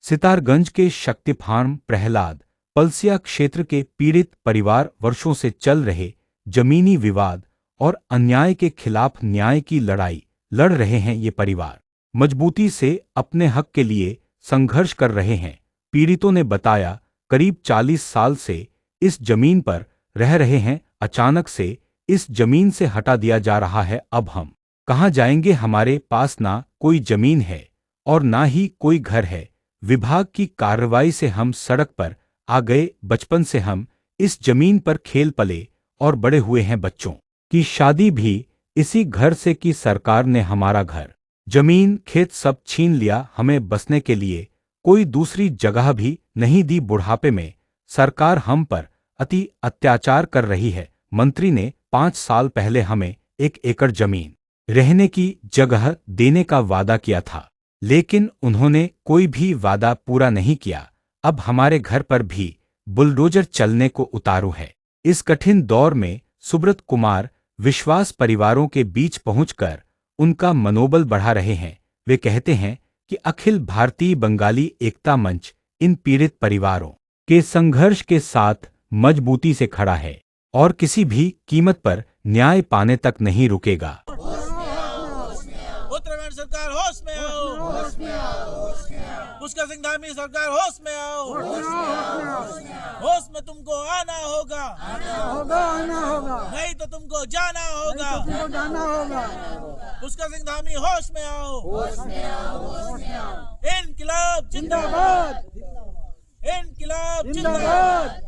सितारगंज के शक्ति फार्म प्रहलाद पलसिया क्षेत्र के पीड़ित परिवार वर्षों से चल रहे जमीनी विवाद और अन्याय के खिलाफ न्याय की लड़ाई लड़ रहे हैं। ये परिवार मजबूती से अपने हक के लिए संघर्ष कर रहे हैं। पीड़ितों ने बताया, करीब 40 साल से इस जमीन पर रह रहे हैं। अचानक से इस जमीन से हटा दिया जा रहा है। अब हम कहाँ जाएंगे? हमारे पास ना कोई जमीन है और ना ही कोई घर है। विभाग की कार्रवाई से हम सड़क पर आ गए। बचपन से हम इस जमीन पर खेल पले और बड़े हुए हैं। बच्चों की शादी भी इसी घर से की। सरकार ने हमारा घर, जमीन, खेत सब छीन लिया। हमें बसने के लिए कोई दूसरी जगह भी नहीं दी। बुढ़ापे में सरकार हम पर अति अत्याचार कर रही है। मंत्री ने 5 साल पहले हमें 1 एकड़ जमीन, रहने की जगह देने का वादा किया था, लेकिन उन्होंने कोई भी वादा पूरा नहीं किया। अब हमारे घर पर भी बुलडोजर चलने को उतारू है। इस कठिन दौर में सुब्रत कुमार विश्वास परिवारों के बीच पहुंचकर उनका मनोबल बढ़ा रहे हैं। वे कहते हैं कि अखिल भारतीय बंगाली एकता मंच इन पीड़ित परिवारों के संघर्ष के साथ मजबूती से खड़ा है और किसी भी कीमत पर न्याय पाने तक नहीं रुकेगा। उत्तराखंड सरकार होश में आओ, पुष्कर सिंह धामी सरकार होश में आओ, होश में तुमको आना होगा, नहीं तो तुमको जाना होगा। पुष्कर सिंह धामी होश में आओ, इनकिलाब जिंदाबाद, इनकिलाब जिंदाबाद।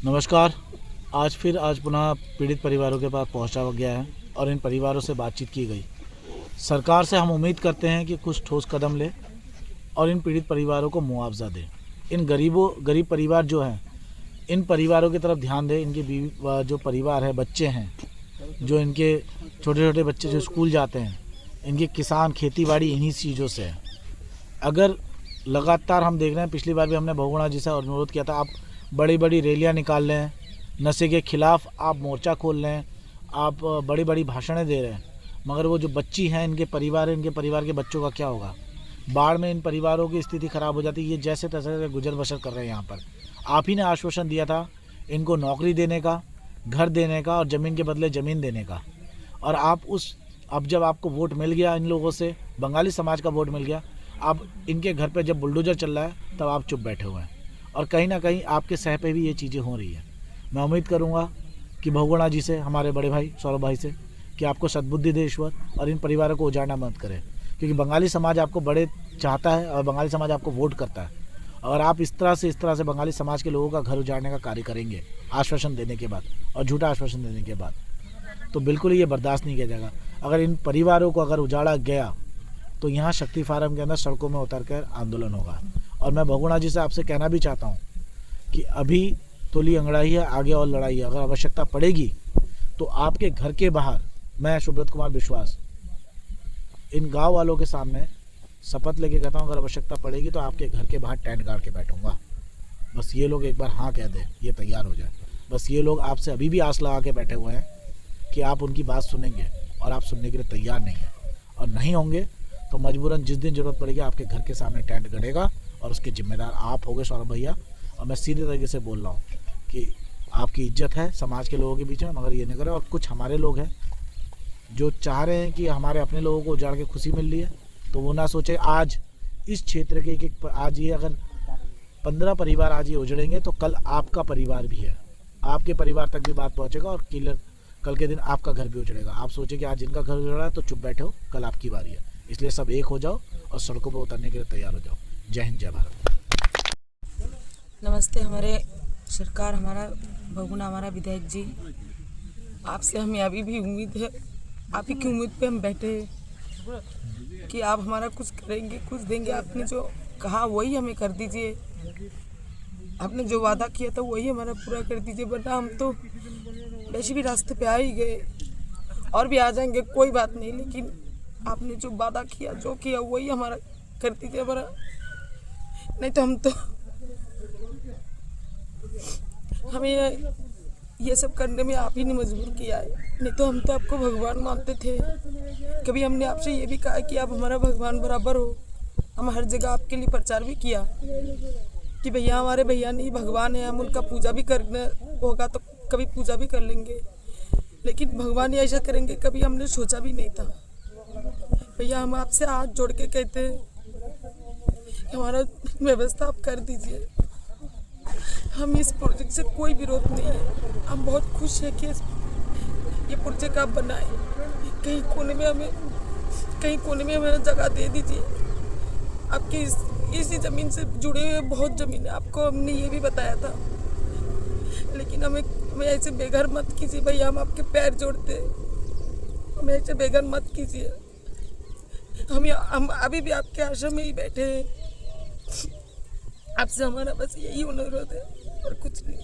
नमस्कार। आज पुनः पीड़ित परिवारों के पास पहुंचा गया है और इन परिवारों से बातचीत की गई। सरकार से हम उम्मीद करते हैं कि कुछ ठोस कदम ले और इन पीड़ित परिवारों को मुआवजा दें। इन गरीब परिवार जो हैं इन परिवारों की तरफ ध्यान दें। इनके बीवी जो परिवार है, बच्चे हैं, जो इनके छोटे छोटे बच्चे जो स्कूल जाते हैं, इनके किसान खेती बाड़ी इन्हीं चीज़ों से है। अगर लगातार हम देख रहे हैं, पिछली बार भी हमने बहुगुणा जी से अनुरोध किया था, आप बड़ी बड़ी रैलियां निकाल लें, नशे के खिलाफ आप मोर्चा खोल लें, आप बड़ी बड़ी भाषणें दे रहे हैं, मगर वो जो बच्ची हैं, इनके परिवार है, इनके परिवार के बच्चों का क्या होगा? बाढ़ में इन परिवारों की स्थिति ख़राब हो जाती है। ये जैसे तैसे गुजर बसर कर रहे हैं यहाँ पर। आप ही ने आश्वासन दिया था इनको नौकरी देने का, घर देने का और ज़मीन के बदले ज़मीन देने का, और अब जब आपको वोट मिल गया, इन लोगों से बंगाली समाज का वोट मिल गया, अब इनके घर पे जब बुलडोजर चल रहा है तब आप चुप बैठे हुए हैं, और कहीं ना कहीं आपके सह पे भी ये चीज़ें हो रही है। मैं उम्मीद करूँगा कि बहुगुणा जी से, हमारे बड़े भाई सौरभ भाई से, कि आपको सद्बुद्धि दे ईश्वर और इन परिवारों को उजाड़ना मत करें, क्योंकि बंगाली समाज आपको बड़े चाहता है और बंगाली समाज आपको वोट करता है। अगर आप इस तरह से बंगाली समाज के लोगों का घर उजाड़ने का कार्य करेंगे आश्वासन देने के बाद और झूठा आश्वासन देने के बाद, तो बिल्कुल ही ये बर्दाश्त नहीं किया जाएगा। अगर इन परिवारों को अगर उजाड़ा गया तो यहाँ शक्ति फार्म के अंदर सड़कों में उतर कर आंदोलन होगा। और मैं बहुगुणा जी से आपसे कहना भी चाहता हूँ कि अभी तोली अंगड़ाई है, आगे और लड़ाई है। अगर आवश्यकता पड़ेगी तो आपके घर के बाहर मैं सुब्रत कुमार विश्वास इन गांव वालों के सामने शपथ लेके कहता हूँ, अगर आवश्यकता पड़ेगी तो आपके घर के बाहर टेंट गाड़ के बैठूंगा। बस ये लोग एक बार हाँ कह दें, ये तैयार हो जाए। बस ये लोग आपसे अभी भी आस लगा के बैठे हुए हैं कि आप उनकी बात सुनेंगे, और आप सुनने के लिए तैयार नहीं हैं, और नहीं होंगे तो मजबूरन जिस दिन ज़रूरत पड़ेगी आपके घर के सामने टेंट गड़ेगा, और उसके जिम्मेदार आप होंगे सौरभ भैया। और मैं सीधे तरीके से बोल रहा हूँ कि आपकी इज्जत है समाज के लोगों के बीच में, मगर ये नहीं करें। और कुछ हमारे लोग हैं जो चाह रहे हैं कि हमारे अपने लोगों को उजाड़ के खुशी मिल रही है, तो वो ना सोचे आज इस क्षेत्र के एक आज ये अगर 15 परिवार आज ये उजड़ेंगे तो कल आपका परिवार भी है, आपके परिवार तक भी बात पहुँचेगा, और कल के दिन आपका घर भी उजड़ेगा। आप सोचे कि आज इनका घर उजड़ा है तो चुप बैठे हो, कल आपकी बारी है। इसलिए सब एक हो जाओ और सड़कों पर उतरने के लिए तैयार हो जाओ। जय हिंद, जय भारत। नमस्ते। हमारे सरकार, हमारा बहुगुणा, हमारा विधायक जी, आपसे हमें अभी भी उम्मीद है, आप ही की उम्मीद पे हम बैठे हैं कि आप हमारा कुछ करेंगे, कुछ देंगे। आपने जो कहा वही हमें कर दीजिए, आपने जो वादा किया था वही हमारा पूरा कर दीजिए, वरना हम तो वैसे भी रास्ते पे आ ही गए और भी आ जाएंगे, कोई बात नहीं, लेकिन आपने जो वादा किया, जो किया वही हमारा कर दीजिए हमारा। नहीं तो हमें ये सब करने में आप ही ने मजबूर किया है। नहीं तो हम तो आपको भगवान मानते थे। कभी हमने आपसे ये भी कहा कि आप हमारा भगवान बराबर हो। हम हर जगह आपके लिए प्रचार भी किया कि भैया हमारे भैया नहीं भगवान है, हम उनका पूजा भी करना होगा तो कभी पूजा भी कर लेंगे, लेकिन भगवान ही ऐसा करेंगे कभी हमने सोचा भी नहीं था। भैया हम आपसे हाथ जोड़ के कहते हैं हमारा व्यवस्था आप कर दीजिए। हम इस प्रोजेक्ट से कोई विरोध नहीं है, हम बहुत खुश हैं कि ये प्रोजेक्ट आप बनाए। कहीं कोने में हमें जगह दे दीजिए। आपकी इसी ज़मीन से जुड़े हुए बहुत ज़मीन है, आपको हमने ये भी बताया था, लेकिन हमें ऐसे बेघर मत कीजिए भैया। हम आपके पैर जोड़ते हैं, हमें ऐसे बेघर मत कीजिए। हम अभी भी आपके आश्रम में ही बैठे हैं। आपसे हमारा बस यही अनुरोध है और कुछ नहीं।